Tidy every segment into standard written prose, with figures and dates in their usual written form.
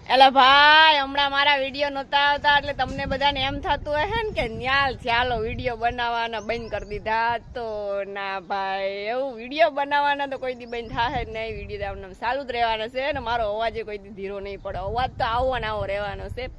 એટલે ભાઈ હમણાં મારા વિડીયો નહોતા આવતા એટલે તમને બધાને એમ થતું હશે ને કે ન્યાલ ચાલો વિડીયો બનાવવાના બંધ કરી દીધા. તો ના ભાઈ, એવું વિડીયો બનાવવાના તો કોઈ દી બંધ થાય જ નહીં. વિડીયો આમને ચાલુ જ રહેવાનો છે ને મારો અવાજ કોઈ દી ધીરો નહીં પડે. અવાજ તો આવો ને આવો રહેવાનો છે.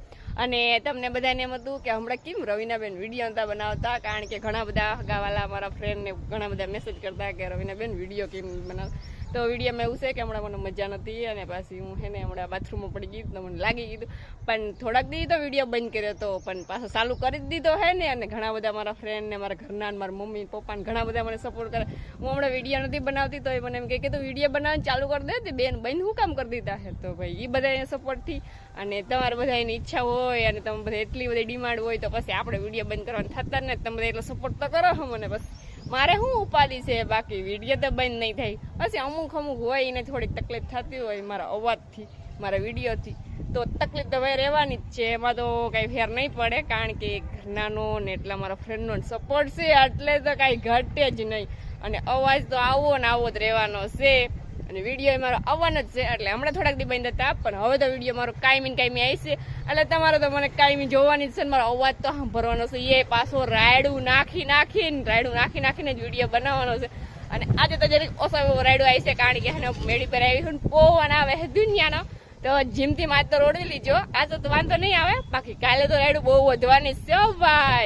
અને તમને બધાને એમ હતું કે હમણાં કેમ રવિનાબેન વિડીયો નતા બનાવતા, કારણ કે ઘણા બધા હગાવાલા મારા ફ્રેન્ડને ઘણા બધા મેસેજ કરતા કે રવિનાબેન વિડીયો કેમ બનાવતા. તો વિડીયોમાં એવું છે કે હમણાં મને મજા નથી અને પાછી હું છે ને હમણાં બાથરૂમમાં પડી ગઈ તો મને લાગી ગયું. પણ થોડાક દી તો વિડીયો બંધ કર્યો હતો, પણ પાછો ચાલુ કરી જ દીધો હે ને. અને ઘણા બધા મારા ફ્રેન્ડ ને મારા ઘરના મારા મમ્મી પપ્પાને ઘણા બધા મને સપોર્ટ કરે. હું હમણાં વિડીયો નથી બનાવતી તો એ મને એમ કે તું વિડીયો બનાવવાનું ચાલુ કરી દે, બેન બંધ હું કામ કરી દીધા છે. તો ભાઈ એ બધા સપોર્ટથી અને તમારે બધા એની ઈચ્છા હોય અને તમે બધા એટલી બધી ડિમાન્ડ હોય તો પછી આપણે વિડીયો બંધ કરવાનું થતા ને તમે બધા એટલો સપોર્ટ તો કરો છો મને. બસ મારે શું ઉપાધિ છે, બાકી વિડીયો તો બંધ નહીં થાય. પછી અમુક હોય એને થોડીક તકલીફ થતી હોય મારા અવાજથી, મારા વિડીયોથી, તો તકલીફ તો ભાઈ રહેવાની જ છે. એમાં તો કાંઈ ફેર નહીં પડે, કારણ કે ઘરનાનો ને એટલા મારા ફ્રેન્ડનો સપોર્ટ છે એટલે તો કાંઈ ઘટે જ નહીં. અને અવાજ તો આવો ને આવો જ રહેવાનો છે અને વિડીયો મારો આવવાનો જ છે. એટલે હમણાં થોડાક દી બંધ હતા, પણ હવે તો વિડીયો મારો કાયમી આવી છે. એટલે તમારે તો મને કાયમી જોવાની જ છે ને મારો અવાજ તો સાંભળવાનો છે. એ પાછો રાયડું નાખીને જ વિડીયો બનાવવાનો છે. અને આજે તો જરીક ઓછો એવો રાયડું આવી છે, કારણ કે એને મેળી પર આવી છે પવન આવે છે દુનિયાનો. તો જીમથી માજ તો રોડી લીજો, આજે તો વાંધો નહીં આવે, બાકી કાલે તો રાયડું બહુ વધવાની છે ભાઈ.